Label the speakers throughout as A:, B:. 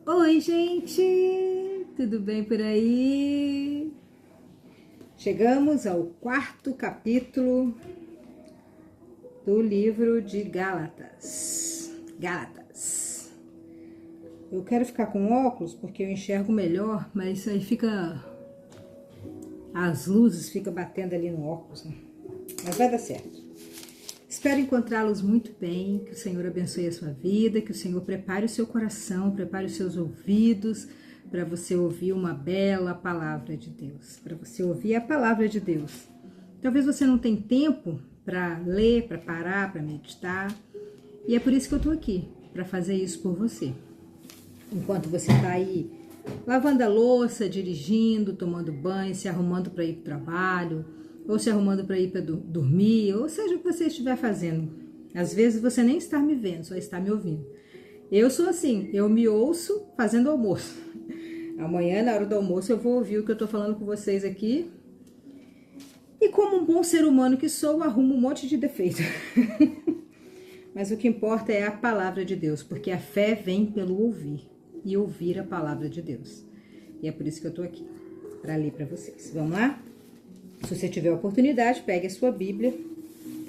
A: Oi, gente! Tudo bem por aí? Chegamos ao quarto capítulo do livro de Gálatas. Gálatas. Eu quero ficar com óculos porque eu enxergo melhor, mas aí fica... as luzes ficam batendo ali no óculos, né? Mas vai dar certo. Espero encontrá-los muito bem, que o Senhor abençoe a sua vida, que o Senhor prepare o seu coração, prepare os seus ouvidos para você ouvir uma bela palavra de Deus, para você ouvir a palavra de Deus. Talvez você não tenha tempo para ler, para parar, para meditar, e é por isso que eu estou aqui, para fazer isso por você. Enquanto você está aí lavando a louça, dirigindo, tomando banho, se arrumando para ir para o trabalho, ou se arrumando para ir para dormir, ou seja o que você estiver fazendo. Às vezes você nem está me vendo, só está me ouvindo. Eu sou assim, eu me ouço fazendo almoço. Amanhã, na hora do almoço, eu vou ouvir o que eu estou falando com vocês aqui. E como um bom ser humano que sou, arrumo um monte de defeito. Mas o que importa é a palavra de Deus, porque a fé vem pelo ouvir, e ouvir a palavra de Deus. E é por isso que eu estou aqui, para ler para vocês. Vamos lá? Se você tiver a oportunidade, pegue a sua Bíblia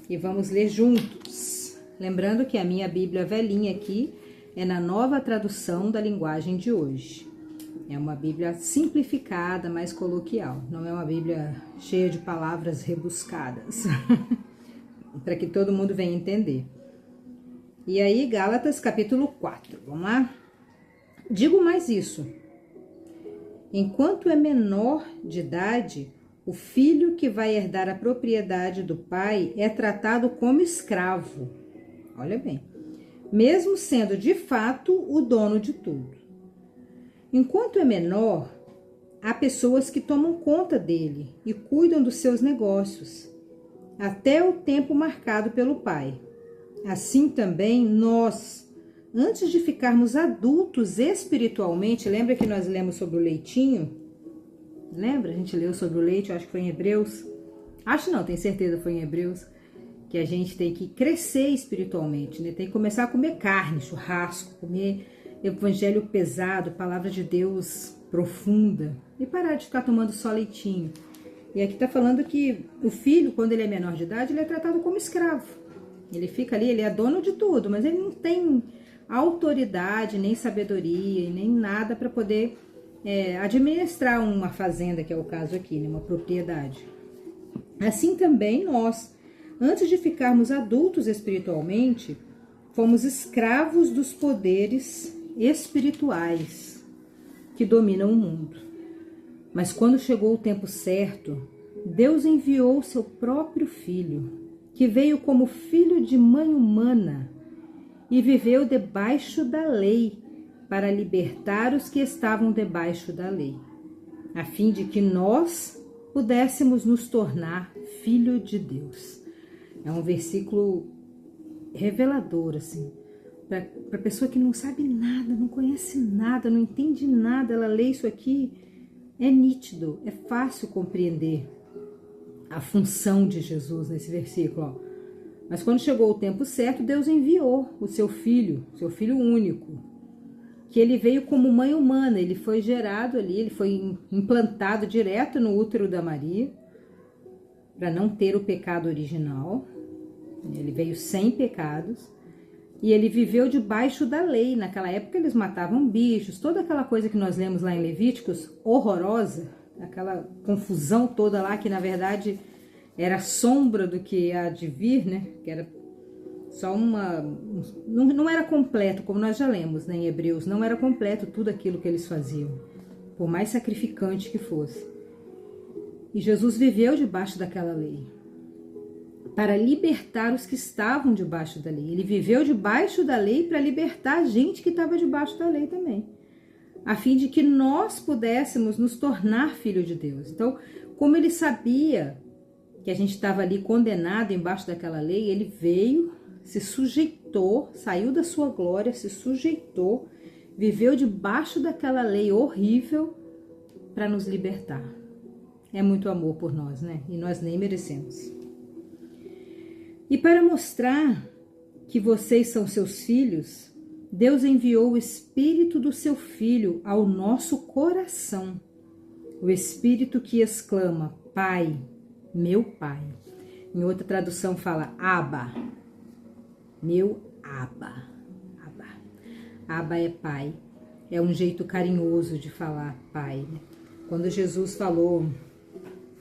A: e vamos ler juntos. Lembrando que a minha Bíblia velhinha aqui é na Nova Tradução da Linguagem de Hoje. É uma Bíblia simplificada, mais coloquial. Não é uma Bíblia cheia de palavras rebuscadas, para que todo mundo venha entender. E aí, Gálatas capítulo 4, vamos lá? Digo mais isso. Enquanto é menor de idade, o filho que vai herdar a propriedade do pai é tratado como escravo. Olha bem. Mesmo sendo de fato o dono de tudo. Enquanto é menor, há pessoas que tomam conta dele e cuidam dos seus negócios, até o tempo marcado pelo pai. Assim também nós, antes de ficarmos adultos espiritualmente, lembra que nós lemos sobre o leitinho? Lembra? A gente leu sobre o leite, eu acho que foi em Hebreus. Acho não, tenho certeza que foi em Hebreus. Que a gente tem que crescer espiritualmente, né? Tem que começar a comer carne, churrasco, comer evangelho pesado, palavra de Deus profunda. E parar de ficar tomando só leitinho. E aqui tá falando que o filho, quando ele é menor de idade, ele é tratado como escravo. Ele fica ali, ele é dono de tudo, mas ele não tem autoridade, nem sabedoria, nem nada para poder... administrar uma fazenda, que é o caso aqui, né, uma propriedade. Assim também nós, antes de ficarmos adultos espiritualmente, fomos escravos dos poderes espirituais que dominam o mundo. Mas quando chegou o tempo certo, Deus enviou o seu próprio filho, que veio como filho de mãe humana e viveu debaixo da lei, para libertar os que estavam debaixo da lei, a fim de que nós pudéssemos nos tornar filho de Deus. É um versículo revelador, assim, para a pessoa que não sabe nada, não conhece nada, não entende nada, ela lê isso aqui, é nítido, é fácil compreender a função de Jesus nesse versículo, ó. Mas quando chegou o tempo certo, Deus enviou o seu filho único, que ele veio como mãe humana, ele foi gerado ali, ele foi implantado direto no útero da Maria, para não ter o pecado original. Ele veio sem pecados, e ele viveu debaixo da lei. Naquela época eles matavam bichos, toda aquela coisa que nós lemos lá em Levíticos, horrorosa, aquela confusão toda lá, que na verdade era sombra do que há de vir, né? Que era só não era completo, como nós já lemos, né, em Hebreus, não era completo tudo aquilo que eles faziam, por mais sacrificante que fosse. E Jesus viveu debaixo daquela lei, para libertar os que estavam debaixo da lei. Ele viveu debaixo da lei para libertar a gente que estava debaixo da lei também, a fim de que nós pudéssemos nos tornar filho de Deus. Então, como ele sabia que a gente estava ali condenado embaixo daquela lei, ele veio, se sujeitou, saiu da sua glória, se sujeitou, viveu debaixo daquela lei horrível para nos libertar. É muito amor por nós, né? E nós nem merecemos. E para mostrar que vocês são seus filhos, Deus enviou o Espírito do seu Filho ao nosso coração. O Espírito que exclama, Pai, meu Pai. Em outra tradução fala, Abba, meu Abba. Abba. Abba é Pai. É um jeito carinhoso de falar Pai. Quando Jesus falou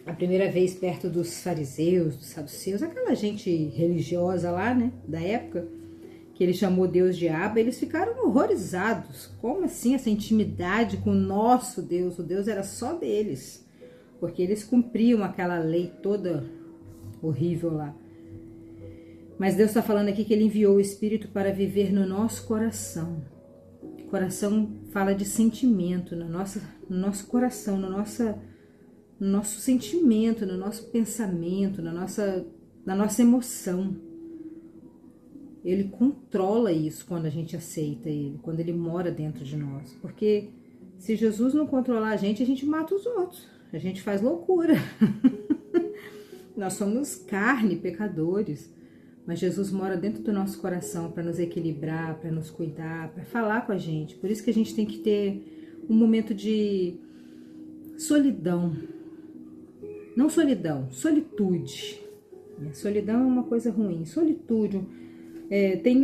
A: a primeira vez perto dos fariseus, dos saduceus, aquela gente religiosa lá, né, da época, que ele chamou Deus de Abba, eles ficaram horrorizados. Como assim essa intimidade com o nosso Deus? O Deus era só deles, porque eles cumpriam aquela lei toda horrível lá. Mas Deus está falando aqui que Ele enviou o Espírito para viver no nosso coração. Coração fala de sentimento, no nosso coração, no nosso sentimento, no nosso pensamento, na nossa emoção. Ele controla isso quando a gente aceita Ele, quando Ele mora dentro de nós. Porque se Jesus não controlar a gente mata os outros. A gente faz loucura. Nós somos carne, pecadores. Mas Jesus mora dentro do nosso coração para nos equilibrar, para nos cuidar, para falar com a gente. Por isso que a gente tem que ter um momento de solidão. Não solidão, solitude. Solidão é uma coisa ruim. Solitude. Tem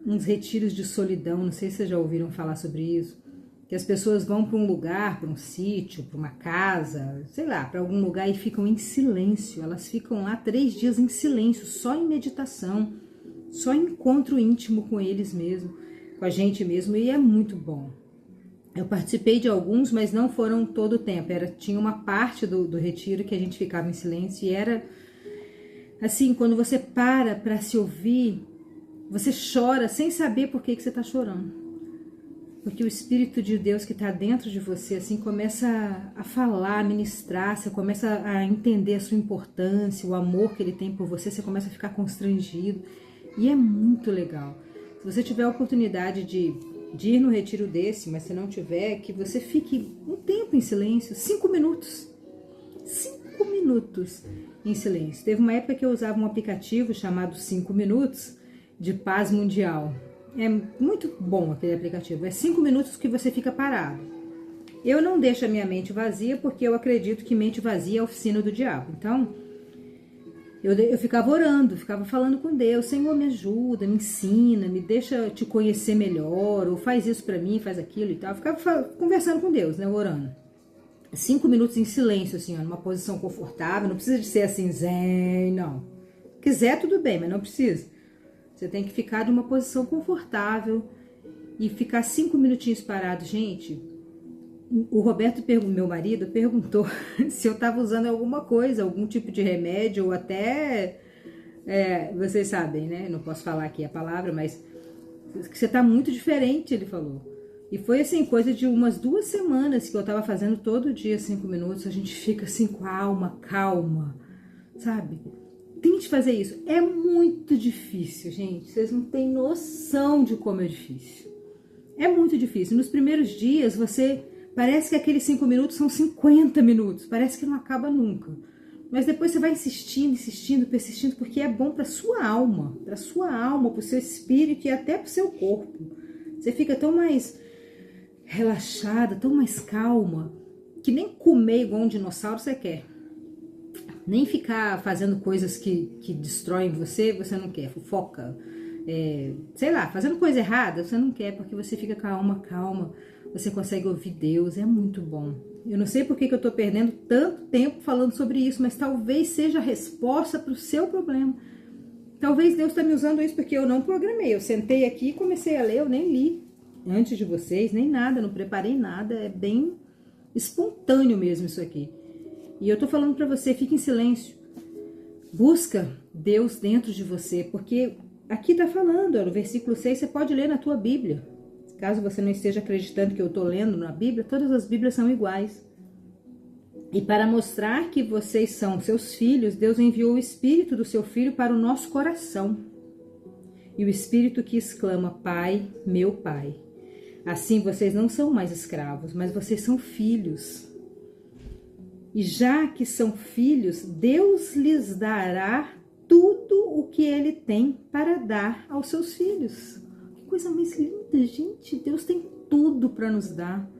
A: uns retiros de solidão, não sei se vocês já ouviram falar sobre isso, que as pessoas vão para um lugar, para um sítio, para uma casa, sei lá, para algum lugar e ficam em silêncio. Elas ficam lá 3 dias em silêncio, só em meditação, só em encontro íntimo com eles mesmo, com a gente mesmo, e é muito bom. Eu participei de alguns, mas não foram todo o tempo. Tinha uma parte do retiro que a gente ficava em silêncio e era assim, quando você para se ouvir, você chora sem saber por que você está chorando. Porque o Espírito de Deus que está dentro de você, assim, começa a falar, a ministrar, você começa a entender a sua importância, o amor que Ele tem por você, você começa a ficar constrangido. E é muito legal. Se você tiver a oportunidade de ir no retiro desse, mas se não tiver, que você fique um tempo em silêncio, 5 minutos. 5 minutos em silêncio. Teve uma época que eu usava um aplicativo chamado 5 Minutos, de paz mundial. É muito bom aquele aplicativo. É 5 minutos que você fica parado. Eu não deixo a minha mente vazia porque eu acredito que mente vazia é a oficina do diabo. Então, eu ficava orando, ficava falando com Deus. Senhor, me ajuda, me ensina, me deixa te conhecer melhor, ou faz isso pra mim, faz aquilo e tal. Eu ficava conversando com Deus, né, orando. 5 minutos em silêncio, assim, ó, numa posição confortável. Não precisa de ser assim, zen, não. Se quiser, tudo bem, mas não precisa. Você tem que ficar de uma posição confortável e ficar 5 minutinhos parado. Gente, o Roberto, meu marido, perguntou se eu estava usando alguma coisa, algum tipo de remédio, ou até, vocês sabem, né? Não posso falar aqui a palavra, mas que você está muito diferente, ele falou. E foi assim, coisa de umas 2 semanas que eu estava fazendo todo dia 5 minutos, a gente fica assim com a alma calma, sabe? Tente fazer isso. É muito difícil, gente. Vocês não têm noção de como é difícil. É muito difícil. Nos primeiros dias, parece que aqueles 5 minutos são 50 minutos. Parece que não acaba nunca. Mas depois você vai insistindo, insistindo, persistindo, porque é bom para sua alma. Para sua alma, para o seu espírito e até para o seu corpo. Você fica tão mais relaxada, tão mais calma, que nem comer igual um dinossauro você quer. Nem ficar fazendo coisas que destroem você não quer. Fofoca, sei lá, fazendo coisa errada, você não quer, porque você fica com a alma calma, você consegue ouvir Deus, é muito bom. Eu não sei por que eu tô perdendo tanto tempo falando sobre isso, mas talvez seja a resposta para o seu problema. Talvez Deus está me usando isso porque eu não programei. Eu sentei aqui e comecei a ler, eu nem li antes de vocês, nem nada, não preparei nada, é bem espontâneo mesmo isso aqui. E eu tô falando para você, fique em silêncio. Busca Deus dentro de você, porque aqui tá falando, no versículo 6, você pode ler na tua Bíblia. Caso você não esteja acreditando que eu tô lendo na Bíblia, todas as Bíblias são iguais. E para mostrar que vocês são seus filhos, Deus enviou o Espírito do seu Filho para o nosso coração. E o Espírito que exclama, Pai, meu Pai. Assim vocês não são mais escravos, mas vocês são filhos. E já que são filhos, Deus lhes dará tudo o que Ele tem para dar aos seus filhos. Que coisa mais linda, gente. Deus tem tudo para nos dar.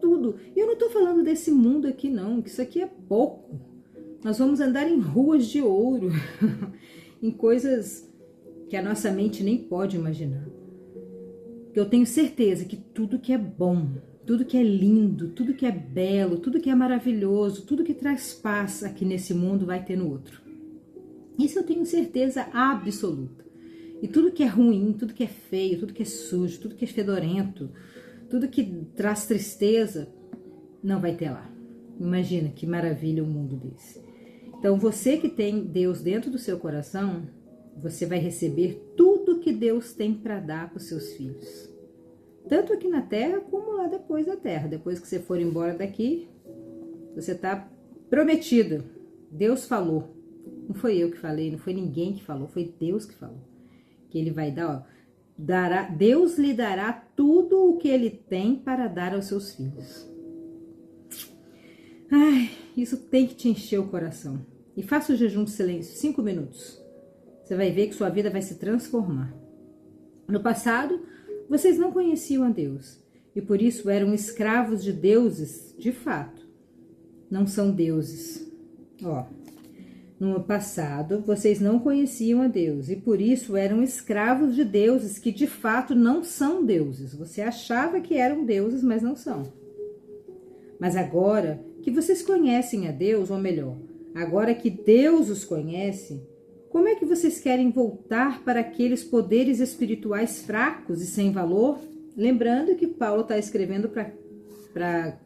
A: Tudo. E eu não estou falando desse mundo aqui, não, que isso aqui é pouco. Nós vamos andar em ruas de ouro, em coisas que a nossa mente nem pode imaginar. Eu tenho certeza que tudo que é bom, tudo que é lindo, tudo que é belo, tudo que é maravilhoso, tudo que traz paz aqui nesse mundo vai ter no outro. Isso eu tenho certeza absoluta. E tudo que é ruim, tudo que é feio, tudo que é sujo, tudo que é fedorento, tudo que traz tristeza, não vai ter lá. Imagina que maravilha um mundo desse. Então você que tem Deus dentro do seu coração, você vai receber tudo que Deus tem para dar para os seus filhos. Tanto aqui na terra como lá depois da terra. Depois que você for embora daqui, você está prometida. Deus falou. Não foi eu que falei, não foi ninguém que falou, foi Deus que falou. Que Ele vai dar, ó, Deus lhe dará tudo o que Ele tem para dar aos seus filhos. Ai, isso tem que te encher o coração. E faça o jejum de silêncio, 5 minutos. Você vai ver que sua vida vai se transformar. No passado, vocês não conheciam a Deus e por isso eram escravos de deuses, de fato. Não são deuses. Ó, no passado, vocês não conheciam a Deus e por isso eram escravos de deuses que de fato não são deuses. Você achava que eram deuses, mas não são. Mas agora que vocês conhecem a Deus, ou melhor, agora que Deus os conhece, como é que vocês querem voltar para aqueles poderes espirituais fracos e sem valor? Lembrando que Paulo está escrevendo para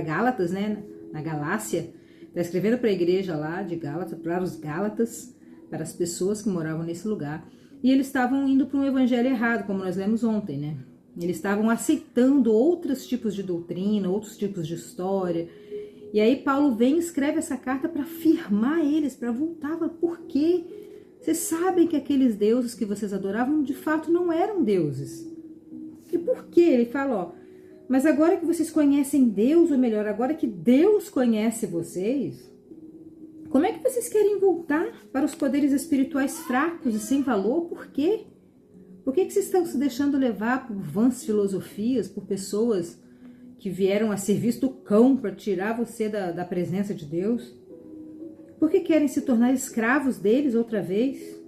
A: Gálatas, né? Na Galácia. Está escrevendo para a igreja lá de Gálatas, para os Gálatas, para as pessoas que moravam nesse lugar. E eles estavam indo para um evangelho errado, como nós lemos ontem, né? Eles estavam aceitando outros tipos de doutrina, outros tipos de história. E aí Paulo vem e escreve essa carta para afirmar eles, para voltar. Por quê? Vocês sabem que aqueles deuses que vocês adoravam, de fato, não eram deuses. E por quê? Ele fala, ó, mas agora que vocês conhecem Deus, ou melhor, agora que Deus conhece vocês, como é que vocês querem voltar para os poderes espirituais fracos e sem valor? Por quê? Por que vocês estão se deixando levar por vãs filosofias, por pessoas que vieram a ser visto cão para tirar você da presença de Deus? Por que querem se tornar escravos deles outra vez?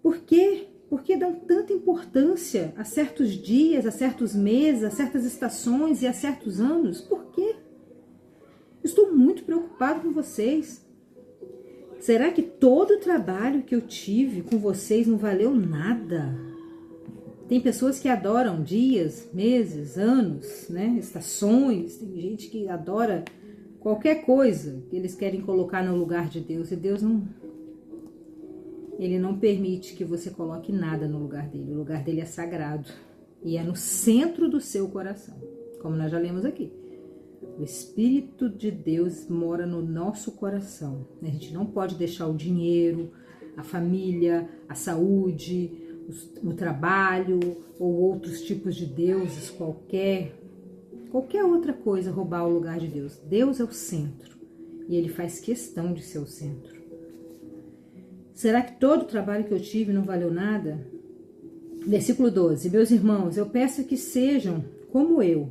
A: Por quê? Por que dão tanta importância a certos dias, a certos meses, a certas estações e a certos anos? Por quê? Estou muito preocupado com vocês. Será que todo o trabalho que eu tive com vocês não valeu nada? Tem pessoas que adoram dias, meses, anos, né? Estações. Tem gente que adora qualquer coisa que eles querem colocar no lugar de Deus. E Deus não... Ele não permite que você coloque nada no lugar dele. O lugar dele é sagrado. E é no centro do seu coração. Como nós já lemos aqui. O Espírito de Deus mora no nosso coração. A gente não pode deixar o dinheiro, a família, a saúde, o trabalho ou outros tipos de deuses, qualquer outra coisa roubar o lugar de Deus. Deus é o centro e Ele faz questão de ser o centro. Será que todo o trabalho que eu tive não valeu nada? Versículo 12. Meus irmãos, eu peço que sejam como eu.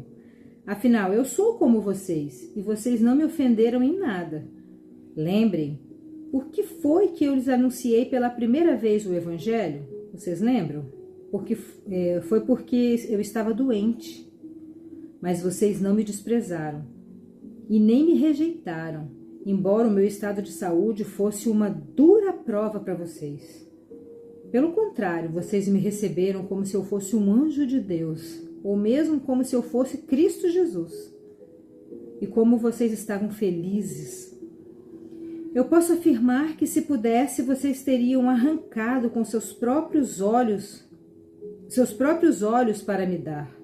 A: Afinal, eu sou como vocês e vocês não me ofenderam em nada. Lembrem, por que foi que eu lhes anunciei pela primeira vez o Evangelho? Vocês lembram? Foi porque eu estava doente, mas vocês não me desprezaram e nem me rejeitaram, embora o meu estado de saúde fosse uma dura prova para vocês. Pelo contrário, vocês me receberam como se eu fosse um anjo de Deus, ou mesmo como se eu fosse Cristo Jesus. E como vocês estavam felizes. Eu posso afirmar que se pudesse, vocês teriam arrancado com seus próprios olhos para me dar.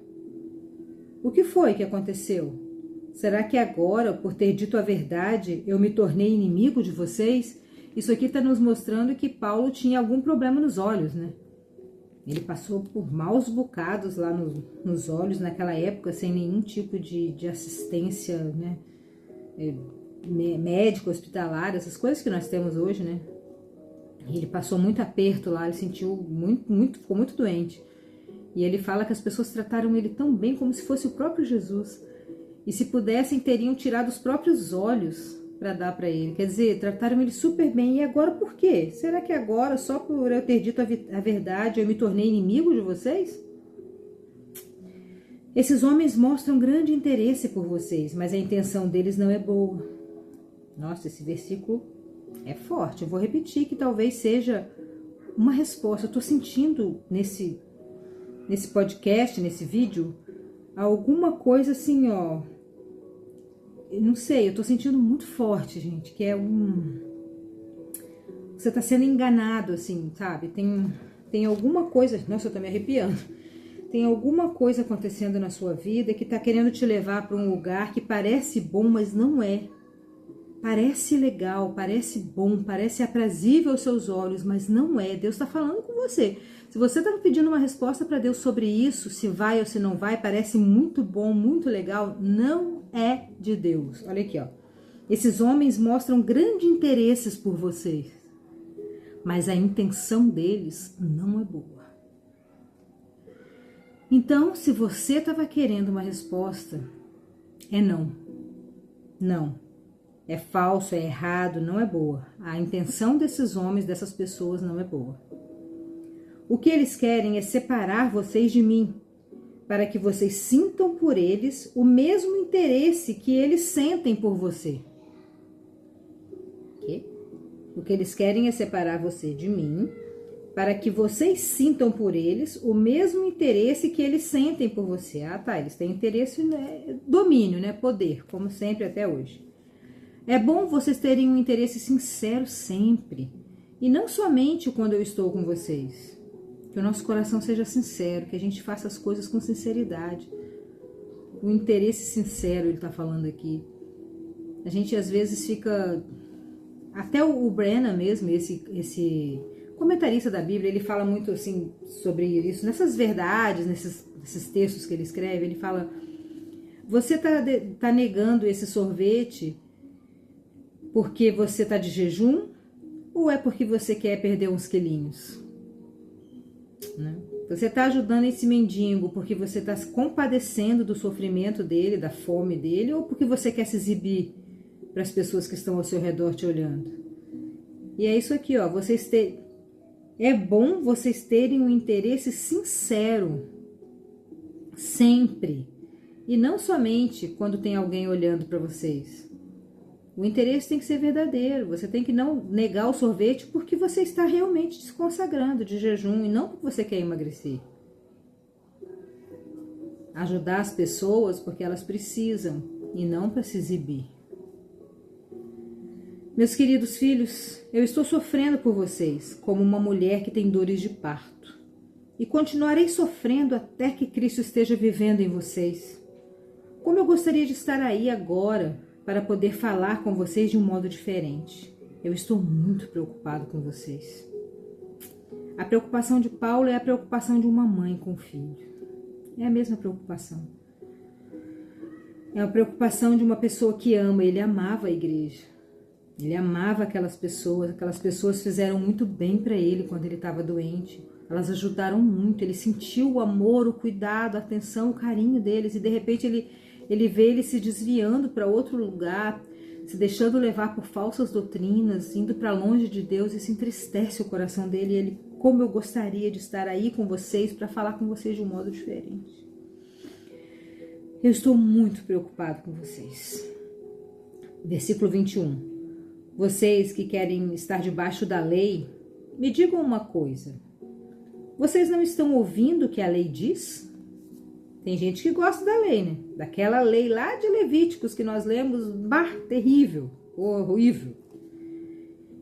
A: O que foi que aconteceu? Será que agora, por ter dito a verdade, eu me tornei inimigo de vocês? Isso aqui está nos mostrando que Paulo tinha algum problema nos olhos, né? Ele passou por maus bocados lá nos olhos naquela época, sem nenhum tipo de assistência, né? Médico, hospitalar, essas coisas que nós temos hoje, né? Ele passou muito aperto lá, ele sentiu ficou muito doente. E ele fala que as pessoas trataram ele tão bem como se fosse o próprio Jesus. E se pudessem, teriam tirado os próprios olhos para dar para ele. Quer dizer, trataram ele super bem. E agora por quê? Será que agora, só por eu ter dito a verdade, eu me tornei inimigo de vocês? Esses homens mostram grande interesse por vocês, mas a intenção deles não é boa. Nossa, esse versículo é forte. Eu vou repetir que talvez seja uma resposta. Eu estou sentindo nesse podcast, nesse vídeo, alguma coisa assim, ó. Eu não sei, eu tô sentindo muito forte, gente, que é você tá sendo enganado, assim, sabe? Tem alguma coisa... Nossa, eu tô me arrepiando. Tem alguma coisa acontecendo na sua vida que tá querendo te levar para um lugar que parece bom, mas não é. Parece legal, parece bom, parece aprazível aos seus olhos, mas não é. Deus está falando com você. Se você está pedindo uma resposta para Deus sobre isso, se vai ou se não vai, parece muito bom, muito legal, não é de Deus. Olha aqui, ó. Esses homens mostram grande interesse por vocês, mas a intenção deles não é boa. Então, se você estava querendo uma resposta, é não. Não. É falso, é errado, não é boa. A intenção desses homens, dessas pessoas, não é boa. O que eles querem é separar vocês de mim, para que vocês sintam por eles o mesmo interesse que eles sentem por você. Okay? O que eles querem é separar você de mim, para que vocês sintam por eles o mesmo interesse que eles sentem por você. Ah, tá, eles têm interesse, né? Domínio, né? Poder, como sempre até hoje. É bom vocês terem um interesse sincero sempre, e não somente quando eu estou com vocês. Que o nosso coração seja sincero, que a gente faça as coisas com sinceridade. O interesse sincero, ele está falando aqui. A gente às vezes fica... Até o Brennan mesmo, esse comentarista da Bíblia, ele fala muito assim sobre isso, nessas verdades, nesses textos que ele escreve, ele fala: você tá negando esse sorvete porque você está de jejum, ou é porque você quer perder uns quilinhos? Né? Você está ajudando esse mendigo porque você está se compadecendo do sofrimento dele, da fome dele, ou porque você quer se exibir para as pessoas que estão ao seu redor te olhando? E é isso aqui, ó. É bom vocês terem um interesse sincero, sempre, e não somente quando tem alguém olhando para vocês. O interesse tem que ser verdadeiro. Você tem que não negar o sorvete porque você está realmente se consagrando de jejum e não porque você quer emagrecer. Ajudar as pessoas porque elas precisam e não para se exibir. Meus queridos filhos, eu estou sofrendo por vocês como uma mulher que tem dores de parto. E continuarei sofrendo até que Cristo esteja vivendo em vocês. Como eu gostaria de estar aí agora para poder falar com vocês de um modo diferente. Eu estou muito preocupado com vocês. A preocupação de Paulo é a preocupação de uma mãe com o filho. É a mesma preocupação. É a preocupação de uma pessoa que ama. Ele amava a igreja. Ele amava aquelas pessoas fizeram muito bem para ele quando ele estava doente. Elas ajudaram muito, ele sentiu o amor, o cuidado, a atenção, o carinho deles, e de repente ele vê ele se desviando para outro lugar, se deixando levar por falsas doutrinas, indo para longe de Deus, e se entristece o coração dele. E ele: como eu gostaria de estar aí com vocês para falar com vocês de um modo diferente. Eu estou muito preocupado com vocês. Versículo 21. Vocês que querem estar debaixo da lei, me digam uma coisa. Vocês não estão ouvindo o que a lei diz? Tem gente que gosta da lei, né? Daquela lei lá de Levíticos que nós lemos, terrível, horrível.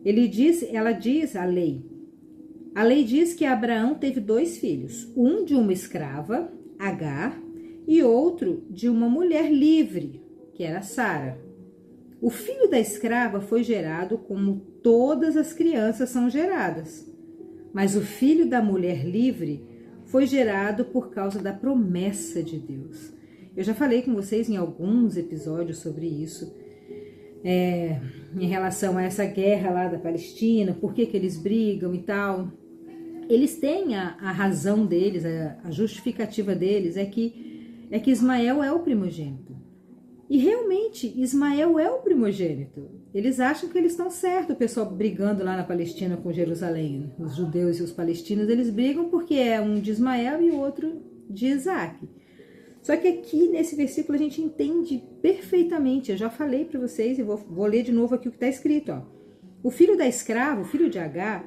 A: Ela diz, a lei diz que Abraão teve 2 filhos, um de uma escrava, Agar, e outro de uma mulher livre, que era Sara. O filho da escrava foi gerado como todas as crianças são geradas, mas o filho da mulher livre foi gerado por causa da promessa de Deus. Eu já falei com vocês em alguns episódios sobre isso, em relação a essa guerra lá da Palestina, por que eles brigam e tal. eles têm a razão deles, a justificativa deles é que Ismael é o primogênito. E realmente, Ismael é o primogênito. Eles acham que eles estão certos, o pessoal brigando lá na Palestina com Jerusalém. Os judeus e os palestinos, eles brigam porque é um de Ismael e o outro de Isaac. Só que aqui, nesse versículo, a gente entende perfeitamente. Eu já falei para vocês e vou ler de novo aqui o que está escrito. Ó. O filho da escrava, o filho de Agar,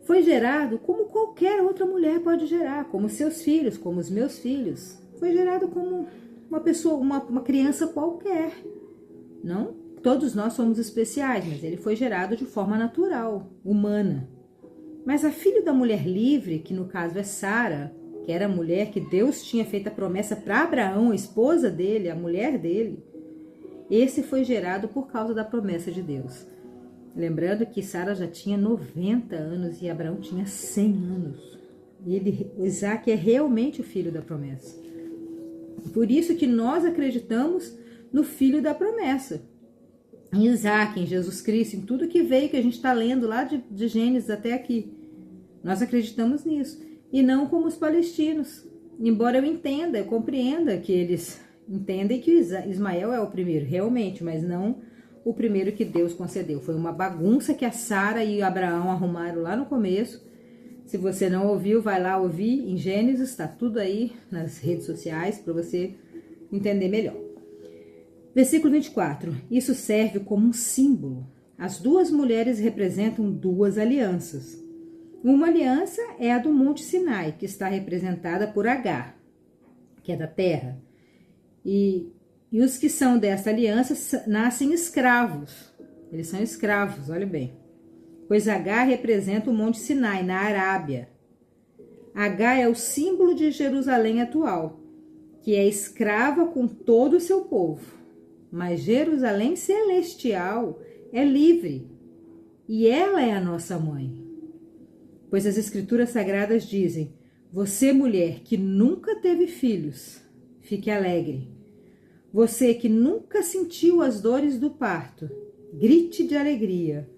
A: foi gerado como qualquer outra mulher pode gerar, como seus filhos, como os meus filhos. Foi gerado como uma pessoa, uma criança qualquer. Não? Todos nós somos especiais, mas ele foi gerado de forma natural, humana. Mas a filha da mulher livre, que no caso é Sara, que era a mulher que Deus tinha feito a promessa para Abraão, a esposa dele, a mulher dele, esse foi gerado por causa da promessa de Deus. Lembrando que Sara já tinha 90 anos e Abraão tinha 100 anos. O Isaac é realmente o filho da promessa. Por isso que nós acreditamos no filho da promessa. Em Isaac, em Jesus Cristo, em tudo que veio, que a gente está lendo lá de Gênesis até aqui. Nós acreditamos nisso. E não como os palestinos. Embora eu compreenda que eles entendem que Ismael é o primeiro, realmente, mas não o primeiro que Deus concedeu. Foi uma bagunça que a Sara e Abraão arrumaram lá no começo. Se você não ouviu, vai lá ouvir em Gênesis, está tudo aí nas redes sociais para você entender melhor. Versículo 24. Isso serve como um símbolo. As duas mulheres representam duas alianças. Uma aliança é a do Monte Sinai, que está representada por Agar, que é da terra. E os que são dessa aliança nascem escravos. Eles são escravos, olha bem. Pois Agar representa o Monte Sinai, na Arábia. Agar é o símbolo de Jerusalém atual, que é escrava com todo o seu povo. Mas Jerusalém celestial é livre, e ela é a nossa mãe. Pois as Escrituras Sagradas dizem: você, mulher que nunca teve filhos, fique alegre. Você que nunca sentiu as dores do parto, grite de alegria,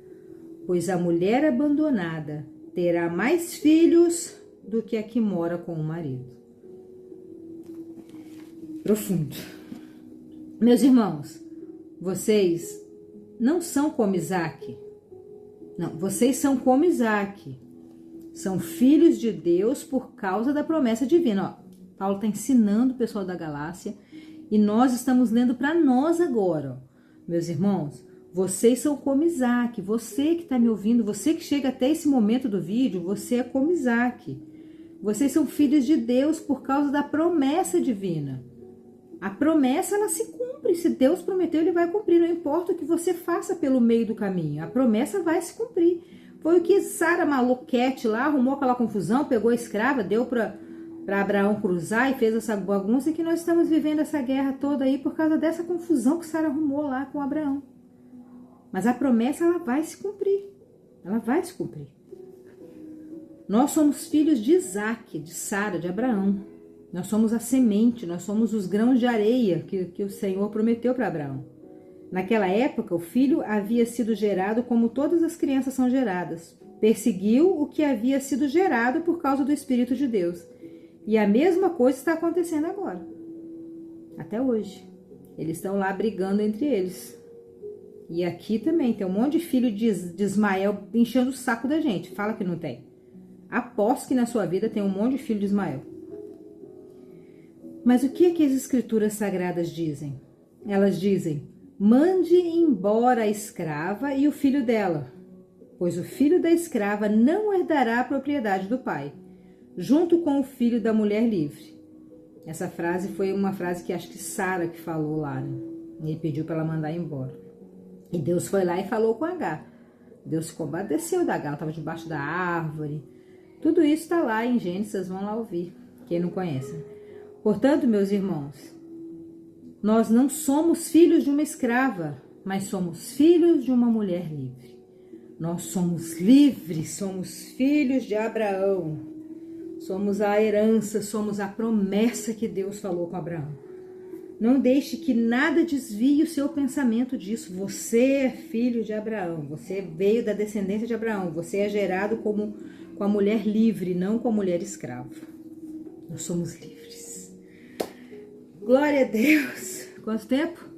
A: pois a mulher abandonada terá mais filhos do que a que mora com o marido. Profundo. Meus irmãos, vocês não são como Isaac. Não, vocês são como Isaac. São filhos de Deus por causa da promessa divina. Ó, Paulo está ensinando o pessoal da Galácia e nós estamos lendo para nós agora. Ó. Meus irmãos, vocês são como Isaac. Você que está me ouvindo, você que chega até esse momento do vídeo, você é como Isaac. Vocês são filhos de Deus por causa da promessa divina. A promessa, ela se cumpre. Se Deus prometeu, ele vai cumprir. Não importa o que você faça pelo meio do caminho. A promessa vai se cumprir. Foi o que Sara Maluquete lá arrumou aquela confusão, pegou a escrava, deu para Abraão cruzar e fez essa bagunça, que nós estamos vivendo essa guerra toda aí por causa dessa confusão que Sara arrumou lá com Abraão. Mas a promessa, ela vai se cumprir. Ela vai se cumprir. Nós somos filhos de Isaac, de Sara, de Abraão. Nós somos a semente, nós somos os grãos de areia que o Senhor prometeu para Abraão. Naquela época, o filho havia sido gerado como todas as crianças são geradas. Perseguiu o que havia sido gerado por causa do Espírito de Deus. E a mesma coisa está acontecendo agora. Até hoje. Eles estão lá brigando entre eles. E aqui também tem um monte de filho de Ismael enchendo o saco da gente. Fala que não tem. Aposto que na sua vida tem um monte de filho de Ismael. Mas o que é que as Escrituras Sagradas dizem? Elas dizem: mande embora a escrava e o filho dela, pois o filho da escrava não herdará a propriedade do pai, junto com o filho da mulher livre. Essa frase foi uma frase que acho que Sara que falou lá, né? E ele pediu para ela mandar embora. E Deus foi lá e falou com Agar. Deus se compadeceu da Agar, ela estava debaixo da árvore. Tudo isso está lá em Gênesis, vocês vão lá ouvir, quem não conhece. Portanto, meus irmãos, nós não somos filhos de uma escrava, mas somos filhos de uma mulher livre. Nós somos livres, somos filhos de Abraão. Somos a herança, somos a promessa que Deus falou com Abraão. Não deixe que nada desvie o seu pensamento disso. Você é filho de Abraão, você veio da descendência de Abraão, você é gerado como com a mulher livre, não com a mulher escrava. Nós somos livres. Glória a Deus. Quanto tempo?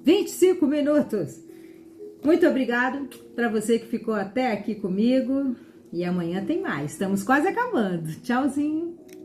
A: 25 minutos. Muito obrigado para você que ficou até aqui comigo. E amanhã tem mais. Estamos quase acabando. Tchauzinho.